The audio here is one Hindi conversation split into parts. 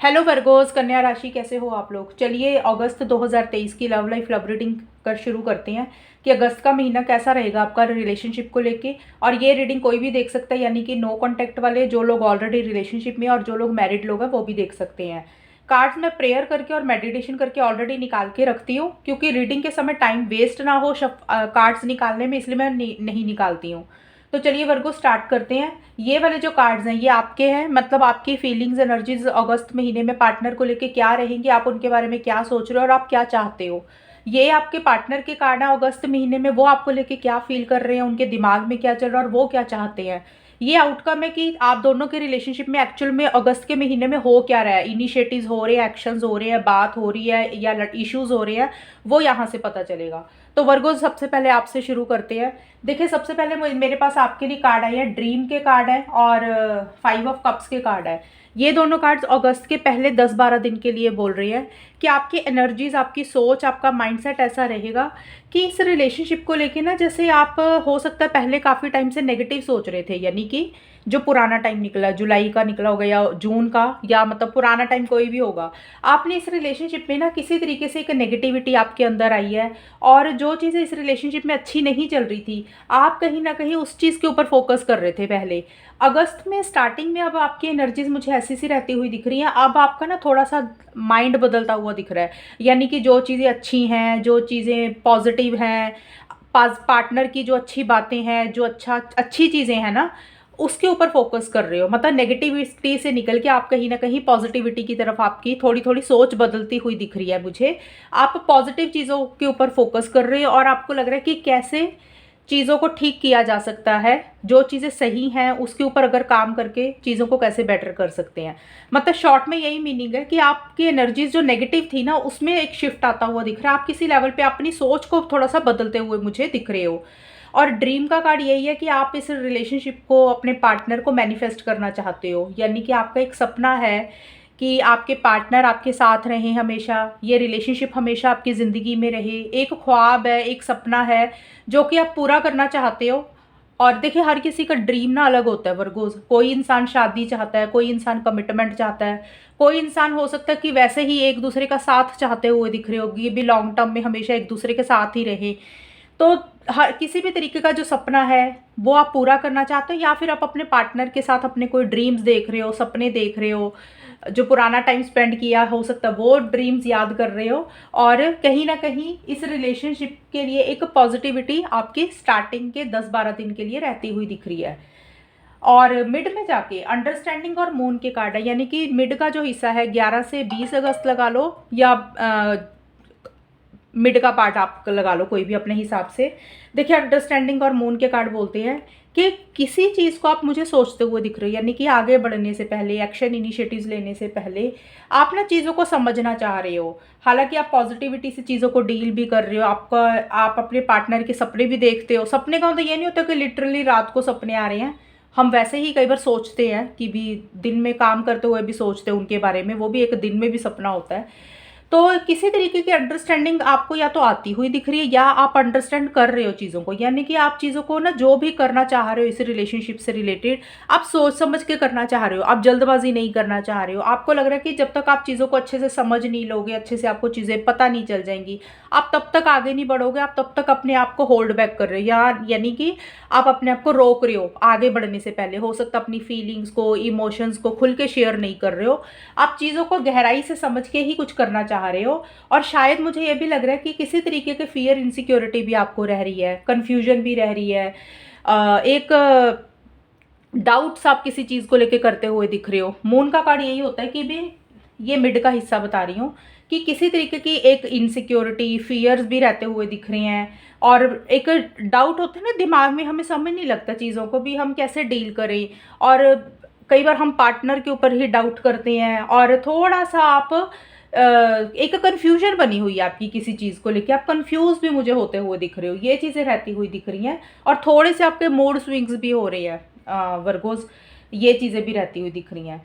हेलो वर्गोस, कन्या राशि, कैसे हो आप लोग। चलिए अगस्त 2023 की लव लाइफ लव रीडिंग कर शुरू करते हैं कि अगस्त का महीना कैसा रहेगा आपका रिलेशनशिप को लेके। और ये रीडिंग कोई भी देख सकता है, यानी कि नो कॉन्टैक्ट वाले, जो लोग ऑलरेडी रिलेशनशिप में और जो लोग मैरिड लोग हैं वो भी देख सकते हैं। कार्ड्स मैं प्रेयर करके और मेडिटेशन करके ऑलरेडी निकाल के रखती हूँ, क्योंकि रीडिंग के समय टाइम वेस्ट ना हो कार्ड्स निकालने में, इसलिए मैं नहीं निकालती हूँ। तो चलिए वर्गो स्टार्ट करते हैं। ये वाले जो कार्ड्स हैं ये आपके हैं, मतलब आपकी फीलिंग्स एनर्जीज अगस्त महीने में पार्टनर को लेके क्या रहेंगी, आप उनके बारे में क्या सोच रहे हो और आप क्या चाहते हो। ये आपके पार्टनर के कार्ड है अगस्त महीने में, वो आपको लेके क्या फील कर रहे हैं, उनके दिमाग में क्या चल रहा है और वो क्या चाहते हैं। ये आउटकम है कि आप दोनों के रिलेशनशिप में एक्चुअल में अगस्त के महीने में हो क्या रहा है, इनिशिएटिव्स हो रहे हैं, एक्शंस हो रहे हैं, बात हो रही है या इश्यूज हो रहे हैं, वो यहाँ से पता चलेगा। तो वर्गो सबसे पहले आपसे शुरू करते हैं। देखिए सबसे पहले मेरे पास आपके लिए कार्ड आई है, ड्रीम के कार्ड है और 5 ऑफ कप्स के कार्ड है। ये दोनों कार्ड्स अगस्त के पहले 10-12 दिन के लिए बोल रही है कि आपकी एनर्जीज, आपकी सोच, आपका माइंडसेट ऐसा रहेगा कि इस रिलेशनशिप को लेके ना, जैसे आप हो सकता है पहले काफ़ी टाइम से नेगेटिव सोच रहे थे, यानी कि जो पुराना टाइम निकला, जुलाई का निकला होगा या जून का, या मतलब पुराना टाइम कोई भी होगा, आपने इस रिलेशनशिप में ना किसी तरीके से एक नेगेटिविटी आपके अंदर आई है। और जो चीज़ें इस रिलेशनशिप में अच्छी नहीं चल रही थी, आप कहीं ना कहीं उस चीज़ के ऊपर फोकस कर रहे थे पहले। अगस्त में स्टार्टिंग में अब आपकी एनर्जीज मुझे ऐसी सी रहती हुई दिख रही हैं। अब आपका ना थोड़ा सा माइंड बदलता हुआ दिख रहा है, यानी कि जो चीज़ें अच्छी हैं, जो चीज़ें पॉजिटिव हैं, पार्टनर की जो अच्छी बातें हैं, जो अच्छी चीज़ें हैं ना, उसके ऊपर फोकस कर रहे हो। मतलब नेगेटिविटी से निकल के आप कहीं ना कहीं पॉजिटिविटी की तरफ आपकी थोड़ी थोड़ी सोच बदलती हुई दिख रही है मुझे। आप पॉजिटिव चीज़ों के ऊपर फोकस कर रहे हो और आपको लग रहा है कि कैसे चीज़ों को ठीक किया जा सकता है, जो चीज़ें सही हैं उसके ऊपर अगर काम करके चीज़ों को कैसे बेटर कर सकते हैं। मतलब शॉर्ट में यही मीनिंग है कि आपकी एनर्जीज जो नेगेटिव थी ना, उसमें एक शिफ्ट आता हुआ दिख रहा है। आप किसी लेवल पे अपनी सोच को थोड़ा सा बदलते हुए मुझे दिख रहे हो। और ड्रीम का कार्ड यही है कि आप इस रिलेशनशिप को, अपने पार्टनर को मैनिफेस्ट करना चाहते हो, यानी कि आपका एक सपना है कि आपके पार्टनर आपके साथ रहें हमेशा, ये रिलेशनशिप हमेशा आपकी ज़िंदगी में रहे। एक ख्वाब है, एक सपना है जो कि आप पूरा करना चाहते हो। और देखिए हर किसी का ड्रीम ना अलग होता है वर्गोज। कोई इंसान शादी चाहता है, कोई इंसान कमिटमेंट चाहता है, कोई इंसान हो सकता है कि वैसे ही एक दूसरे का साथ चाहते हुए दिख रहे होगी, ये भी लॉन्ग टर्म में हमेशा एक दूसरे के साथ ही रहे। तो हर किसी भी तरीके का जो सपना है वो आप पूरा करना चाहते हो, या फिर आप अपने पार्टनर के साथ अपने कोई ड्रीम्स देख रहे हो, सपने देख रहे हो, जो पुराना टाइम स्पेंड किया हो सकता है वो ड्रीम्स याद कर रहे हो। और कहीं ना कहीं इस रिलेशनशिप के लिए एक पॉजिटिविटी आपकी स्टार्टिंग के 10-12 दिन के लिए रहती हुई दिख रही है। और मिड में जाके अंडरस्टैंडिंग और मून के कार्ड है, यानी कि मिड का जो हिस्सा है 11 से 20 अगस्त लगा लो, या मिड का पार्ट आप लगा लो कोई भी अपने हिसाब से। देखिए अंडरस्टैंडिंग और मून के कार्ड बोलते हैं कि किसी चीज़ को आप मुझे सोचते हुए दिख रहे हो, यानी कि आगे बढ़ने से पहले, एक्शन इनिशिएटिव्स लेने से पहले आप ना चीज़ों को समझना चाह रहे हो। हालांकि आप पॉजिटिविटी से चीज़ों को डील भी कर रहे हो, आप अपने पार्टनर के सपने भी देखते हो। सपने का मतलब ये नहीं होता कि लिटरली रात को सपने आ रहे हैं, हम वैसे ही कई बार सोचते हैं कि भी दिन में काम करते हुए भी सोचते हैं उनके बारे में, वो भी एक दिन में भी सपना होता है। तो किसी तरीके की अंडरस्टैंडिंग आपको या तो आती हुई दिख रही है या आप अंडरस्टैंड कर रहे हो चीज़ों को, यानी कि आप चीज़ों को ना जो भी करना चाह रहे हो इस रिलेशनशिप से रिलेटेड, आप सोच समझ के करना चाह रहे हो, आप जल्दबाजी नहीं करना चाह रहे हो। आपको लग रहा है कि जब तक आप चीज़ों को अच्छे से समझ नहीं लोगे, अच्छे से आपको चीज़ें पता नहीं चल जाएंगी, आप तब तक आगे नहीं बढ़ोगे, आप तब तक अपने आप को होल्ड बैक कर रहे हो, यानी कि आप अपने आप को रोक रहे हो आगे बढ़ने से पहले। हो सकता है अपनी फीलिंग्स को, इमोशंस को खुल के शेयर नहीं कर रहे हो, आप चीज़ों को गहराई से समझ के ही कुछ करना चाह रहे हो। और शायद मुझे ये भी लग रहा है कि किसी तरीके के फियर, इनसिक्योरिटी भी आपको रह रही है, कंफ्यूजन भी रह रही है, एक डाउट्स आप किसी चीज़ को लेके करते हुए दिख रहे हो। मून का कार्ड यही होता है कि भी ये मिड का हिस्सा बता रही हूँ कि किसी तरीके की एक इनसिक्योरिटी, फियर्स भी रहते हुए दिख रहे हैं। और एक डाउट होता है ना दिमाग में, हमें समझ नहीं लगता चीज़ों को भी हम कैसे डील करें, और कई बार हम पार्टनर के ऊपर ही डाउट करते हैं, और थोड़ा सा आप एक कन्फ्यूजन बनी हुई है आपकी किसी चीज़ को लेके, आप कंफ्यूज भी मुझे होते हुए दिख रहे हो, ये चीज़ें रहती हुई दिख रही हैं। और थोड़े से आपके मूड स्विंग्स भी हो रहे हैं वर्गोज, ये चीज़ें भी रहती हुई दिख रही हैं।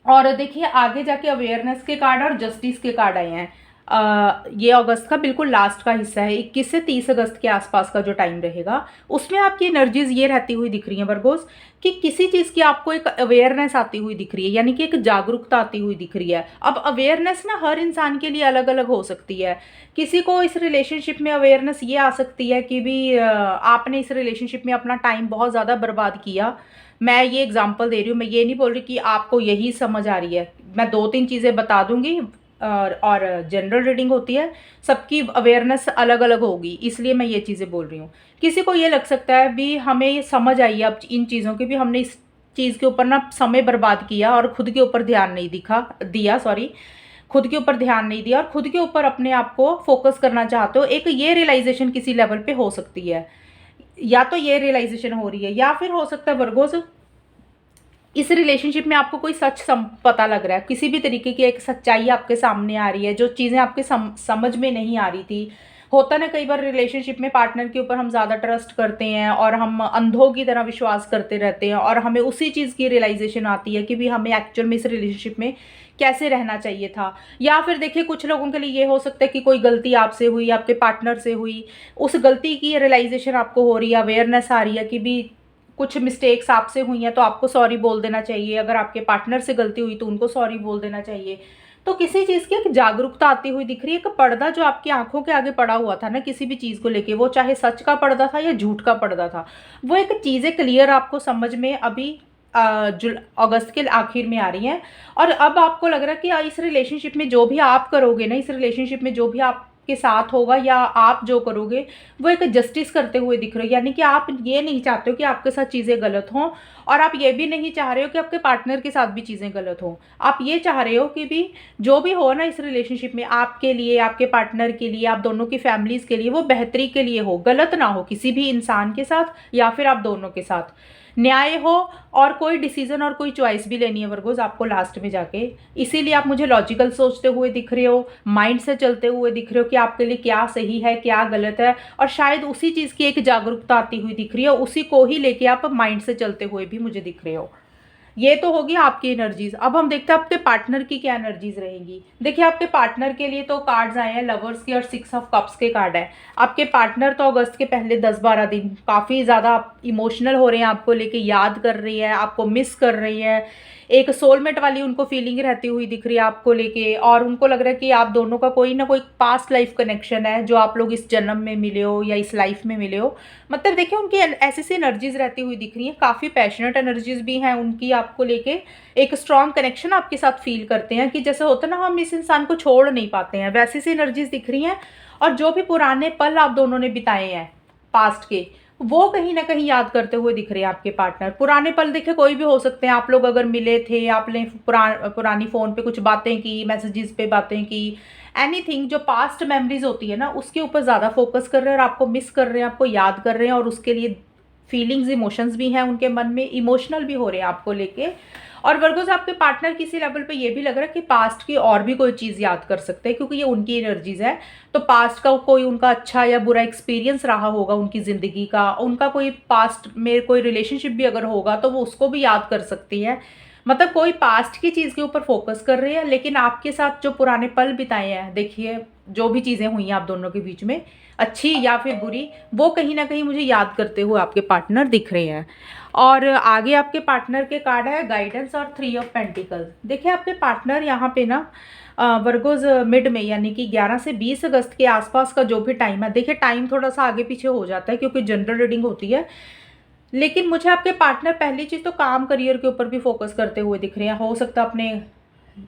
और देखिए आगे जाके अवेयरनेस के कार्ड और जस्टिस के कार्ड आए हैं। ये अगस्त का बिल्कुल लास्ट का हिस्सा है, 21 से 30 अगस्त के आसपास का जो टाइम रहेगा, उसमें आपकी एनर्जीज ये रहती हुई दिख रही हैं वर्गोस, कि किसी चीज़ की आपको एक अवेयरनेस आती हुई दिख रही है, यानी कि एक जागरूकता आती हुई दिख रही है। अब अवेयरनेस ना हर इंसान के लिए अलग अलग हो सकती है। किसी को इस रिलेशनशिप में अवेयरनेस ये आ सकती है कि भी आपने इस रिलेशनशिप में अपना टाइम बहुत ज़्यादा बर्बाद किया। मैं ये एग्जांपल दे रही हूँ, मैं ये नहीं बोल रही कि आपको यही समझ आ रही है। मैं 2-3 चीज़ें बता दूँगी, और जनरल रीडिंग होती है, सबकी अवेयरनेस अलग अलग होगी, इसलिए मैं ये चीज़ें बोल रही हूँ। किसी को ये लग सकता है भी हमें ये समझ आई है अब इन चीज़ों की, भी हमने इस चीज़ के ऊपर ना समय बर्बाद किया और खुद के ऊपर ध्यान नहीं दिया, सॉरी, खुद के ऊपर ध्यान नहीं दिया और खुद के ऊपर अपने आप को फोकस करना चाहते हो। एक ये रियलाइजेशन किसी लेवल पे हो सकती है, या तो ये रियलाइजेशन हो रही है, या फिर हो सकता है वर्गोस इस रिलेशनशिप में आपको कोई सच पता लग रहा है, किसी भी तरीके की एक सच्चाई आपके सामने आ रही है, जो चीज़ें आपके समझ में नहीं आ रही थी। होता ना कई बार रिलेशनशिप में पार्टनर के ऊपर हम ज़्यादा ट्रस्ट करते हैं और हम अंधों की तरह विश्वास करते रहते हैं, और हमें उसी चीज़ की रियलाइजेशन आती है कि भी हमें एक्चुअल में इस रिलेशनशिप में कैसे रहना चाहिए था। या फिर देखिए, कुछ लोगों के लिए ये हो सकता है कि कोई गलती आपसे हुई, आपके पार्टनर से हुई, उस गलती की रियलाइजेशन आपको हो रही है, अवेयरनेस आ रही है कि भी कुछ मिस्टेक्स आपसे हुई हैं तो आपको सॉरी बोल देना चाहिए, अगर आपके पार्टनर से गलती हुई तो उनको सॉरी बोल देना चाहिए। तो किसी चीज़ की एक जागरूकता आती हुई दिख रही है, एक पर्दा जो आपकी आंखों के आगे पड़ा हुआ था ना किसी भी चीज़ को लेके, वो चाहे सच का पर्दा था या झूठ का पर्दा था, वो एक चीज़ें क्लियर आपको समझ में अभी अगस्त के आखिर में आ रही हैं। और अब आपको लग रहा है कि इस रिलेशनशिप में जो भी आप करोगे ना, इस रिलेशनशिप में जो भी आपके साथ होगा या आप जो करोगे, वो एक जस्टिस करते हुए दिख रहे हो। यानी कि आप ये नहीं चाहते हो कि आपके साथ चीज़ें गलत हों, और आप ये भी नहीं चाह रहे हो कि आपके पार्टनर के साथ भी चीज़ें गलत हों। आप ये चाह रहे हो कि भी जो भी हो ना इस रिलेशनशिप में, आपके लिए, आपके पार्टनर के लिए, आप दोनों की फैमिलीज़ के लिए, वो बेहतरी के लिए हो, गलत ना हो किसी भी इंसान के साथ या फिर आप दोनों के साथ, न्याय हो। और कोई डिसीजन और कोई चॉइस भी लेनी है वर्गोस आपको लास्ट में जाके, इसीलिए आप मुझे लॉजिकल सोचते हुए दिख रहे हो, माइंड से चलते हुए दिख रहे हो कि आपके लिए क्या सही है क्या गलत है, और शायद उसी चीज़ की एक जागरूकता आती हुई दिख रही है, उसी को ही लेके आप माइंड से चलते हुए भी मुझे दिख रहे हो। ये तो होगी आपकी एनर्जीज। अब हम देखते हैं आपके पार्टनर की क्या एनर्जीज रहेंगी। देखिए, आपके पार्टनर के लिए तो कार्ड्स आए हैं लवर्स के और 6 ऑफ कप्स के कार्ड है। आपके पार्टनर तो अगस्त के पहले 10-12 दिन काफ़ी ज़्यादा इमोशनल हो रहे हैं, आपको लेके याद कर रही है, आपको मिस कर रही है, एक सोलमेट वाली उनको फीलिंग रहती हुई दिख रही है आपको लेके, और उनको लग रहा है कि आप दोनों का कोई ना कोई पास्ट लाइफ कनेक्शन है, जो आप लोग इस जन्म में मिले हो या इस लाइफ में मिले हो। मतलब देखिए, उनकी ऐसी सी एनर्जीज रहती हुई दिख रही हैं, काफ़ी पैशनेट एनर्जीज भी हैं उनकी आपको लेके, एक स्ट्रॉन्ग कनेक्शन आपके साथ फील करते हैं कि जैसे होता है ना हम इस इंसान को छोड़ नहीं पाते हैं, वैसी सी एनर्जीज दिख रही हैं। और जो भी पुराने पल आप दोनों ने बिताए हैं पास्ट के, वो कहीं ना कहीं याद करते हुए दिख रहे हैं आपके पार्टनर। पुराने पल देखे कोई भी हो सकते हैं, आप लोग अगर मिले थे, आपने पुरानी फ़ोन पे कुछ बातें की, मैसेजेस पे बातें की, एनीथिंग जो पास्ट मेमोरीज होती है ना, उसके ऊपर ज़्यादा फोकस कर रहे हैं और आपको मिस कर रहे हैं, आपको याद कर रहे हैं, और उसके लिए फीलिंग्स इमोशंस भी हैं उनके मन में, इमोशनल भी हो रहे हैं आपको लेके। और वर्गोस आपके पार्टनर किसी लेवल पे ये भी लग रहा है कि पास्ट की और भी कोई चीज़ याद कर सकते हैं, क्योंकि ये उनकी एनर्जीज है। तो पास्ट का कोई उनका अच्छा या बुरा एक्सपीरियंस रहा होगा उनकी ज़िंदगी का, उनका कोई पास्ट में कोई रिलेशनशिप भी अगर होगा तो वो उसको भी याद कर सकती है। मतलब कोई पास्ट की चीज़ के ऊपर फोकस कर रही है, लेकिन आपके साथ जो पुराने पल बिताए हैं, देखिए जो भी चीज़ें हुई हैं आप दोनों के बीच में, अच्छी या फिर बुरी, वो कहीं ना कहीं मुझे याद करते हुए आपके पार्टनर दिख रहे हैं। और आगे आपके पार्टनर के कार्ड है गाइडेंस और 3 ऑफ पेंटिकल्स। देखिए, आपके पार्टनर यहाँ पे ना वर्गोज मिड में, यानी कि 11 से 20 अगस्त के आसपास का जो भी टाइम है, देखिए टाइम थोड़ा सा आगे पीछे हो जाता है क्योंकि जनरल रीडिंग होती है, लेकिन मुझे आपके पार्टनर पहली चीज़ तो काम करियर के ऊपर भी फोकस करते हुए दिख रहे हैं। हो सकता है अपने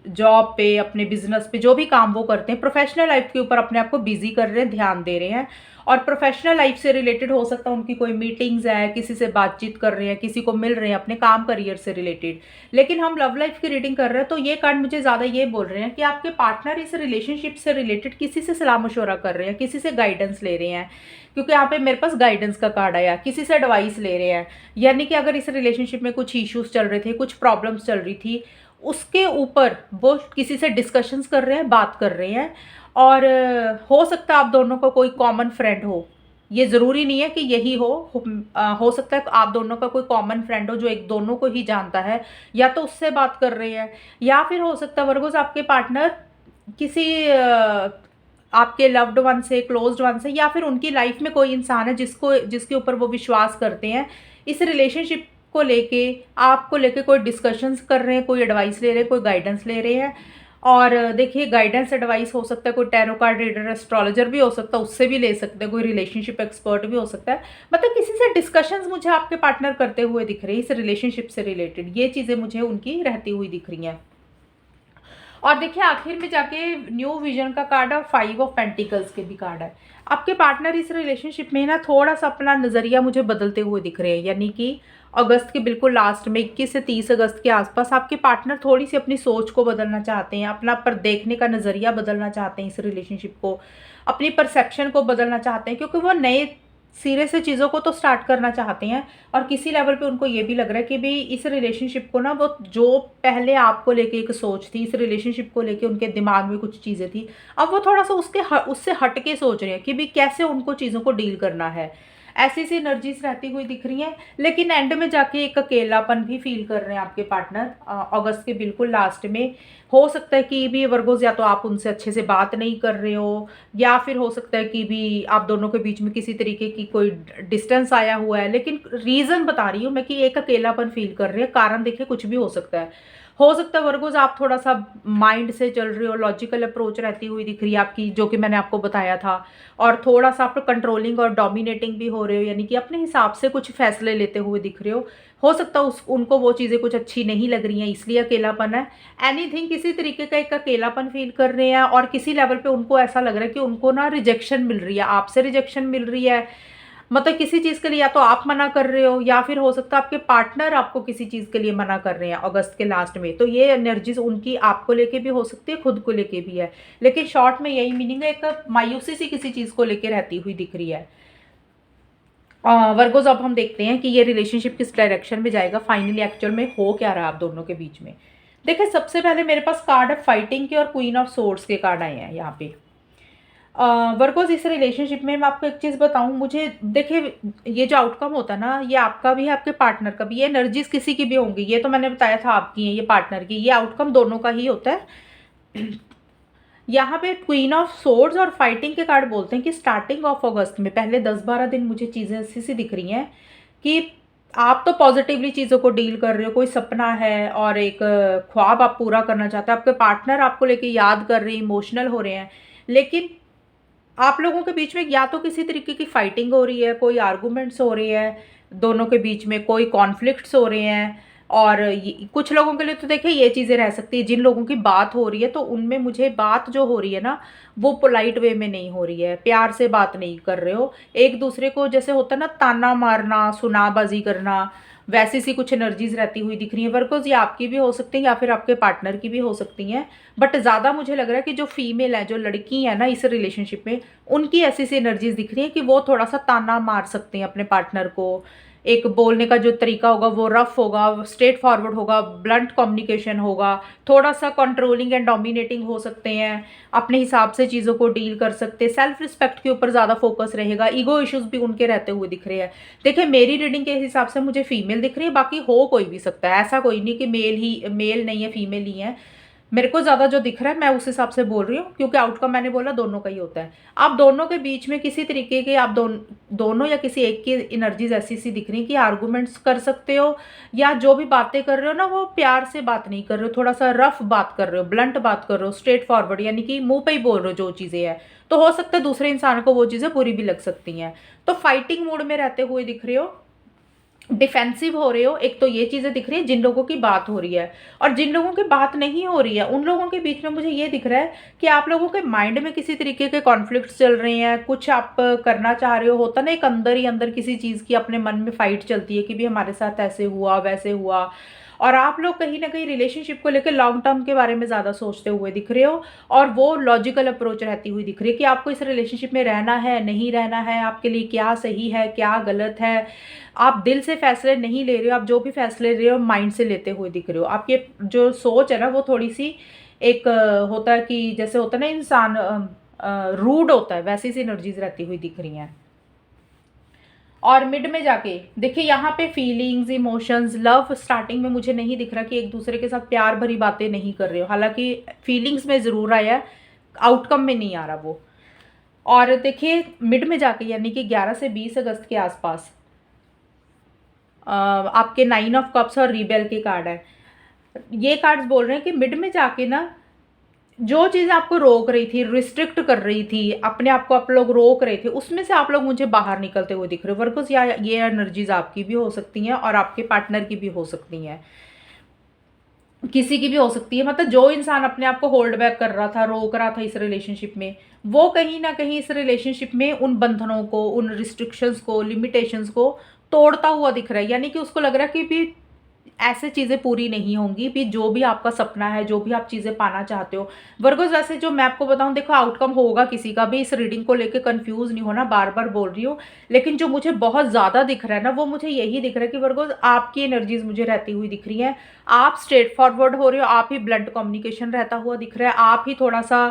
जॉब पे, अपने बिजनेस पे, जो भी काम वो करते हैं, प्रोफेशनल लाइफ के ऊपर अपने आप को बिजी कर रहे हैं, ध्यान दे रहे हैं। और प्रोफेशनल लाइफ से रिलेटेड हो सकता है उनकी कोई मीटिंग्स है, किसी से बातचीत कर रहे हैं, किसी को मिल रहे हैं अपने काम करियर से रिलेटेड। लेकिन हम लव लाइफ की रीडिंग कर रहे हैं तो ये कार्ड मुझे ज़्यादा ये बोल रहे हैं कि आपके पार्टनर इस रिलेशनशिप से रिलेटेड किसी से सलाह मशवरा कर रहे हैं, किसी से गाइडेंस ले रहे हैं, क्योंकि यहाँ पे मेरे पास गाइडेंस का कार्ड आया, किसी से एडवाइस ले रहे हैं। यानी कि अगर इस रिलेशनशिप में कुछ इश्यूज चल रहे थे, कुछ प्रॉब्लम्स चल रही थी, उसके ऊपर वो किसी से डिस्कशंस कर रहे हैं, बात कर रहे हैं। और हो सकता है आप दोनों का कोई कॉमन फ्रेंड हो, ये ज़रूरी नहीं है कि यही हो सकता है आप दोनों का कोई कॉमन फ्रेंड हो जो एक दोनों को ही जानता है, या तो उससे बात कर रहे हैं, या फिर हो सकता है वर्गोस आपके पार्टनर किसी आपके लव्ड वन से, क्लोज्ड वन से, या फिर उनकी लाइफ में कोई इंसान है जिसके ऊपर वो विश्वास करते हैं। इस रिलेशनशिप को लेके, आपको लेके कोई डिस्कशंस कर रहे हैं, कोई एडवाइस ले रहे हैं, कोई गाइडेंस ले रहे हैं। और देखिए, गाइडेंस एडवाइस हो सकता है, कोई टैरो कार्ड रीडर, एस्ट्रोलॉजर भी हो सकता है, उससे भी ले सकते हैं, कोई रिलेशनशिप एक्सपर्ट भी हो सकता है। मतलब किसी से डिस्कशंस मुझे आपके पार्टनर करते हुए दिख रहे हैं इस रिलेशनशिप से रिलेटेड, ये चीज़ें मुझे उनकी रहती हुई दिख रही हैं। और देखिए, आखिर में जाके न्यू विजन का कार्ड है, 5 ऑफ पेंटिकल्स के भी कार्ड है। आपके पार्टनर इस रिलेशनशिप में ना थोड़ा सा अपना नज़रिया मुझे बदलते हुए दिख रहे हैं, यानी कि अगस्त के बिल्कुल लास्ट में 21 से 30 अगस्त के आसपास आपके पार्टनर थोड़ी सी अपनी सोच को बदलना चाहते हैं, अपना पर देखने का नज़रिया बदलना चाहते हैं, इस रिलेशनशिप को, अपनी परसेप्शन को बदलना चाहते हैं, क्योंकि वो नए सिरे से चीज़ों को तो स्टार्ट करना चाहते हैं। और किसी लेवल पे उनको ये भी लग रहा है कि भाई इस रिलेशनशिप को ना, वो जो पहले आपको लेके एक सोच थी, इस रिलेशनशिप को लेके उनके दिमाग में कुछ चीज़ें थी, अब वो थोड़ा सा उससे हट के सोच रहे हैं कि भाई कैसे उनको चीज़ों को डील करना है। ऐसी सी एनर्जीज रहती हुई दिख रही हैं। लेकिन एंड में जाके एक अकेलापन भी फील कर रहे हैं आपके पार्टनर अगस्त के बिल्कुल लास्ट में। हो सकता है कि भी वर्गोस, या तो आप उनसे अच्छे से बात नहीं कर रहे हो, या फिर हो सकता है कि भी आप दोनों के बीच में किसी तरीके की कोई डिस्टेंस आया हुआ है। लेकिन रीज़न बता रही हूँ मैं कि एक अकेलापन फील कर रहे हैं। कारण देखिए कुछ भी हो सकता है वर्गोस आप थोड़ा सा माइंड से चल रहे हो, लॉजिकल अप्रोच रहती हुई दिख रही है आपकी, जो कि मैंने आपको बताया था। और थोड़ा सा आप कंट्रोलिंग और डोमिनेटिंग भी हो रहे हो, यानी कि अपने हिसाब से कुछ फैसले लेते हुए दिख रहे हो सकता है उनको वो चीज़ें कुछ अच्छी नहीं लग रही हैं, इसलिए अकेलापन है। एनीथिंग, किसी तरीके का एक अकेलापन फील कर रहे हैं। और किसी लेवल पे उनको ऐसा लग रहा है कि उनको ना रिजेक्शन मिल रही है, आपसे रिजेक्शन मिल रही है। मतलब किसी चीज़ के लिए या तो आप मना कर रहे हो, या फिर हो सकता है आपके पार्टनर आपको किसी चीज़ के लिए मना कर रहे हैं अगस्त के लास्ट में। तो ये एनर्जीज उनकी आपको लेके भी हो सकती है, खुद को लेके भी है। लेकिन शॉर्ट में यही मीनिंग है, एक मायूसी सी किसी चीज़ को लेके रहती हुई दिख रही है। वर्गोस, अब हम देखते हैं कि ये रिलेशनशिप किस डायरेक्शन में जाएगा, फाइनली एक्चुअल में हो क्या रहा है आप दोनों के बीच में। देखिए, सबसे पहले मेरे पास कार्ड है फाइटिंग के, और क्वीन ऑफ सोर्ड्स के कार्ड आए हैं यहाँ पे। वर्गोस, इस रिलेशनशिप में मैं आपको एक चीज़ बताऊं, मुझे देखिए ये जो आउटकम होता है ना, ये आपका भी है, आपके पार्टनर का भी। ये एनर्जीज किसी की भी होंगी, ये तो मैंने बताया था आपकी है, ये पार्टनर की, ये आउटकम दोनों का ही होता है। यहाँ पे क्वीन ऑफ सोर्ड्स और फाइटिंग के कार्ड बोलते हैं कि स्टार्टिंग ऑफ अगस्त में पहले 10-12 दिन मुझे चीज़ें ऐसी सी दिख रही हैं कि आप तो पॉजिटिवली चीज़ों को डील कर रहे हो, कोई सपना है और एक ख्वाब आप पूरा करना चाहते हो, आपके पार्टनर आपको लेके याद कर रहे हैं, इमोशनल हो रहे हैं। लेकिन आप लोगों के बीच में या तो किसी तरीके की फाइटिंग हो रही है, कोई आर्गूमेंट्स हो रही है, दोनों के बीच में कोई कॉन्फ्लिक्ट्स हो रहे हैं। और कुछ लोगों के लिए तो देखिए ये चीज़ें रह सकती है, जिन लोगों की बात हो रही है तो उनमें मुझे बात जो हो रही है ना, वो पोलाइट वे में नहीं हो रही है, प्यार से बात नहीं कर रहे हो एक दूसरे को। जैसे होता है ना, ताना मारना, सुनाबाजी करना, वैसी सी कुछ एनर्जीज रहती हुई दिख रही है वर्कोज। ये आपकी भी हो सकती हैं या फिर आपके पार्टनर की भी हो सकती हैं। बट ज़्यादा मुझे लग रहा है कि जो फीमेल है, जो लड़की है ना इस रिलेशनशिप में, उनकी ऐसी सी एनर्जीज दिख रही है कि वो थोड़ा सा ताना मार सकते हैं अपने पार्टनर को। एक बोलने का जो तरीका होगा वो रफ होगा, स्ट्रेट फॉरवर्ड होगा, ब्लंट कम्युनिकेशन होगा, थोड़ा सा कंट्रोलिंग एंड डोमिनेटिंग हो सकते हैं, अपने हिसाब से चीज़ों को डील कर सकते हैं, सेल्फ रिस्पेक्ट के ऊपर ज़्यादा फोकस रहेगा, ईगो इश्यूज भी उनके रहते हुए दिख रहे हैं। देखिए, मेरी रीडिंग के हिसाब से मुझे फीमेल दिख रही है, बाकी हो कोई भी सकता है, ऐसा कोई नहीं कि मेल नहीं है, फीमेल ही है। मेरे को ज़्यादा जो दिख रहा है मैं उस हिसाब से बोल रही हूँ, क्योंकि आउटकम मैंने बोला दोनों का ही होता है। आप दोनों के बीच में किसी तरीके के, आप दोनों या किसी एक की एनर्जीज ऐसी सी दिख रही है कि आर्गूमेंट्स कर सकते हो, या जो भी बातें कर रहे हो ना वो प्यार से बात नहीं कर रहे हो, थोड़ा सा रफ बात कर रहे हो, ब्लंट बात कर रहे हो, स्ट्रेट फॉरवर्ड, यानी कि मुंह पे ही बोल रहे हो जो चीज़ें हैं। तो हो सकता है दूसरे इंसान को वो चीज़ें बुरी भी लग सकती हैं। तो फाइटिंग मूड में रहते हुए दिख रहे हो, डिफेंसिव हो रहे हो, एक तो ये चीज़ें दिख रही है जिन लोगों की बात हो रही है। और जिन लोगों की बात नहीं हो रही है उन लोगों के बीच में मुझे ये दिख रहा है कि आप लोगों के माइंड में किसी तरीके के कॉन्फ्लिक्ट्स चल रहे हैं, कुछ आप करना चाह रहे हो, होता ना एक अंदर ही अंदर किसी चीज़ की अपने मन में फाइट चलती है कि भी हमारे साथ ऐसे हुआ वैसे हुआ। और आप लोग कहीं ना कहीं रिलेशनशिप को लेकर लॉन्ग टर्म के बारे में ज़्यादा सोचते हुए दिख रहे हो, और वो लॉजिकल अप्रोच रहती हुई दिख रही है कि आपको इस रिलेशनशिप में रहना है नहीं रहना है, आपके लिए क्या सही है क्या गलत है। आप दिल से फैसले नहीं ले रहे हो, आप जो भी फैसले ले रहे हो माइंड से लेते हुए दिख रहे हो। आपकी जो सोच है ना वो थोड़ी सी एक होता है कि जैसे होता है ना इंसान रूड होता है, वैसी सी एनर्जीज रहती हुई दिख रही हैं। और मिड में जाके देखिए यहाँ पे फीलिंग्स, इमोशंस, लव स्टार्टिंग में मुझे नहीं दिख रहा कि एक दूसरे के साथ प्यार भरी बातें नहीं कर रहे हो। हालांकि फीलिंग्स में ज़रूर आया है, आउटकम में नहीं आ रहा वो। और देखिए मिड में जाके यानी कि 11 से 20 अगस्त के आसपास आपके 9 ऑफ कप्स और रिबेल के कार्ड है। ये कार्ड्स बोल रहे हैं कि मिड में जाके ना जो चीज़ आपको रोक रही थी, रिस्ट्रिक्ट कर रही थी, अपने आप को आप लोग रोक रहे थे, उसमें से आप लोग मुझे बाहर निकलते हुए दिख रहे हो वर्कर्स। या ये एनर्जीज आपकी भी हो सकती हैं और आपके पार्टनर की भी हो सकती हैं, किसी की भी हो सकती है। मतलब जो इंसान अपने आप को होल्ड बैक कर रहा था, रोक रहा था इस रिलेशनशिप में, वो कहीं ना कहीं इस रिलेशनशिप में उन बंधनों को, उन रिस्ट्रिक्शंस को, लिमिटेशंस को तोड़ता हुआ दिख रहा है। यानी कि उसको लग रहा है कि भी ऐसे चीज़ें पूरी नहीं होंगी भी, जो भी आपका सपना है, जो भी आप चीज़ें पाना चाहते हो वर्गोस। वैसे जो मैं आपको बताऊं, देखो आउटकम होगा किसी का भी, इस रीडिंग को लेके कंफ्यूज नहीं होना, बार बार बोल रही हूँ। लेकिन जो मुझे बहुत ज़्यादा दिख रहा है ना, वो मुझे यही दिख रहा है कि वर्गोस आपकी एनर्जीज मुझे रहती हुई दिख रही हैं। आप स्ट्रेट फॉरवर्ड हो रहे हो, आप ही ब्लंट कम्युनिकेशन रहता हुआ दिख रहा है, आप ही थोड़ा सा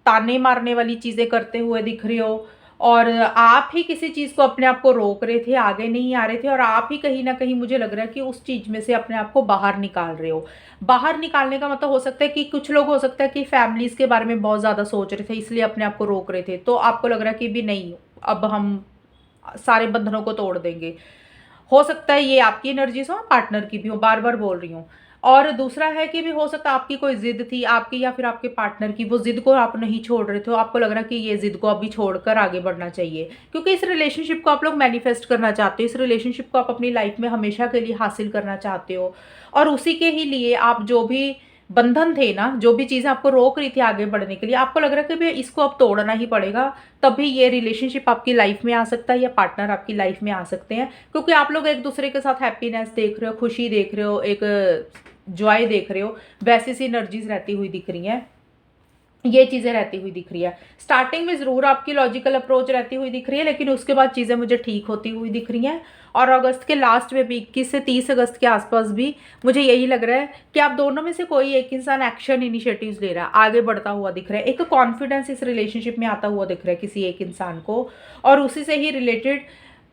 ताने मारने वाली चीज़ें करते हुए दिख रहे हो, और आप ही किसी चीज़ को अपने आप को रोक रहे थे, आगे नहीं आ रहे थे, और आप ही कहीं ना कहीं मुझे लग रहा है कि उस चीज़ में से अपने आप को बाहर निकाल रहे हो। बाहर निकालने का मतलब हो सकता है कि कुछ लोग हो सकता है कि फैमिलीज़ के बारे में बहुत ज़्यादा सोच रहे थे, इसलिए अपने आप को रोक रहे थे, तो आपको लग रहा है कि भी नहीं, अब हम सारे बंधनों को तोड़ देंगे। हो सकता है ये आपकी एनर्जीज हो, पार्टनर की भी हो, बार बार बोल रही हूँ। और दूसरा है कि भी हो सकता है आपकी कोई जिद थी, आपकी या फिर आपके पार्टनर की, वो जिद को आप नहीं छोड़ रहे थे, आपको लग रहा है कि ये जिद को अभी छोड़कर आगे बढ़ना चाहिए, क्योंकि इस रिलेशनशिप को आप लोग मैनिफेस्ट करना चाहते हो, इस रिलेशनशिप को आप अपनी लाइफ में हमेशा के लिए हासिल करना चाहते हो। और उसी के ही लिए आप जो भी बंधन थे ना, जो भी चीज़ें आपको रोक रही थी आगे बढ़ने के लिए, आपको लग रहा है कि भाई इसको अब तोड़ना ही पड़ेगा, तभी ये रिलेशनशिप आपकी लाइफ में आ सकता है, या पार्टनर आपकी लाइफ में आ सकते हैं। क्योंकि आप लोग एक दूसरे के साथ हैप्पीनेस देख रहे हो, खुशी देख रहे हो, एक जॉय देख रहे हो, वैसी सी एनर्जीज रहती हुई दिख रही हैं, ये चीज़ें रहती हुई दिख रही है। स्टार्टिंग में ज़रूर आपकी लॉजिकल अप्रोच रहती हुई दिख रही है, लेकिन उसके बाद चीज़ें मुझे ठीक होती हुई दिख रही हैं। और अगस्त के लास्ट में भी 21 से 30 अगस्त के आसपास भी मुझे यही लग रहा है कि आप दोनों में से कोई एक इंसान एक्शन इनिशिएटिव्स ले रहा है, आगे बढ़ता हुआ दिख रहा है, एक कॉन्फिडेंस इस रिलेशनशिप में आता हुआ दिख रहा है किसी एक इंसान को। और उसी से ही रिलेटेड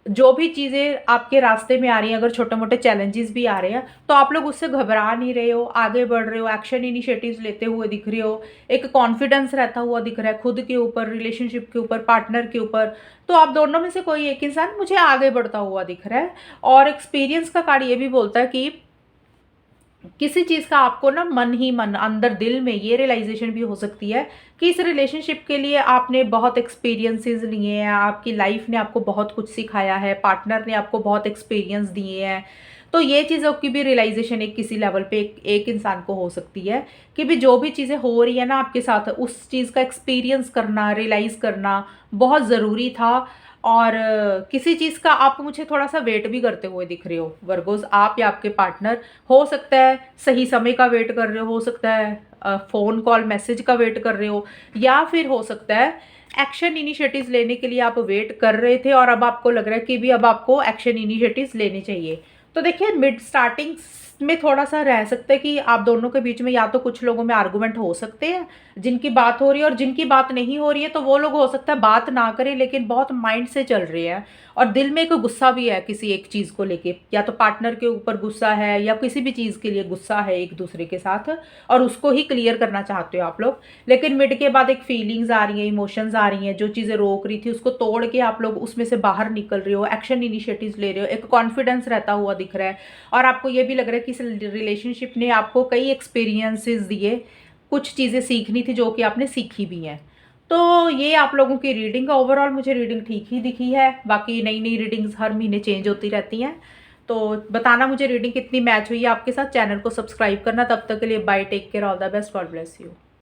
जो भी चीज़ें आपके रास्ते में आ रही हैं, अगर छोटे मोटे चैलेंजेस भी आ रहे हैं, तो आप लोग उससे घबरा नहीं रहे हो, आगे बढ़ रहे हो, एक्शन इनिशिएटिव्स लेते हुए दिख रहे हो, एक कॉन्फिडेंस रहता हुआ दिख रहा है खुद के ऊपर, रिलेशनशिप के ऊपर, पार्टनर के ऊपर। तो आप दोनों में से कोई एक इंसान मुझे आगे बढ़ता हुआ दिख रहा है। और एक्सपीरियंस का कार्ड ये भी बोलता है कि किसी चीज़ का आपको ना मन ही मन अंदर दिल में ये रियलाइजेशन भी हो सकती है कि इस रिलेशनशिप के लिए आपने बहुत एक्सपीरियंसेस लिए हैं, आपकी लाइफ ने आपको बहुत कुछ सिखाया है, पार्टनर ने आपको बहुत एक्सपीरियंस दिए हैं। तो ये चीज़ों की भी रियलाइजेशन एक किसी लेवल पे एक इंसान को हो सकती है कि भी जो भी चीज़ें हो रही है ना आपके साथ, उस चीज़ का एक्सपीरियंस करना, रियलाइज़ करना बहुत ज़रूरी था। और किसी चीज़ का आप मुझे थोड़ा सा वेट भी करते हुए दिख रहे हो वर्गोस, आप या आपके पार्टनर। हो सकता है सही समय का वेट कर रहे हो सकता है फ़ोन कॉल मैसेज का वेट कर रहे हो, या फिर हो सकता है एक्शन इनिशिएटिव्स लेने के लिए आप वेट कर रहे थे और अब आपको लग रहा है कि भी अब आपको एक्शन इनिशिएटिव्स लेने चाहिए। तो देखिए मिड स्टार्टिंग में थोड़ा सा रह सकता है कि आप दोनों के बीच में या तो कुछ लोगों में आर्गुमेंट हो सकते हैं जिनकी बात हो रही है, और जिनकी बात नहीं हो रही है तो वो लोग हो सकता है बात ना करें लेकिन बहुत माइंड से चल रहे हैं, और दिल में एक गुस्सा भी है किसी एक चीज़ को लेके, या तो पार्टनर के ऊपर गुस्सा है या किसी भी चीज़ के लिए गुस्सा है एक दूसरे के साथ, और उसको ही क्लियर करना चाहते हो आप लोग। लेकिन मिड के बाद एक फीलिंग्स आ रही हैं, इमोशंस आ रही हैं, जो चीज़ें रोक रही थी उसको तोड़ के आप लोग उसमें से बाहर निकल रहे हो, एक्शन इनिशिएटिव्स ले रहे हो, एक कॉन्फिडेंस रहता हुआ दिख रहा है। और आपको ये भी लग रहा है कि इस रिलेशनशिप ने आपको कई एक्सपीरियंसेस दिए, कुछ चीज़ें सीखनी थी जो कि आपने सीखी भी हैं। तो ये आप लोगों की रीडिंग, ओवरऑल मुझे रीडिंग ठीक ही दिखी है, बाकी नई नई रीडिंग्स हर महीने चेंज होती रहती हैं। तो बताना मुझे रीडिंग कितनी मैच हुई है आपके साथ, चैनल को सब्सक्राइब करना। तब तक के लिए bye, take care, all the best, God bless you.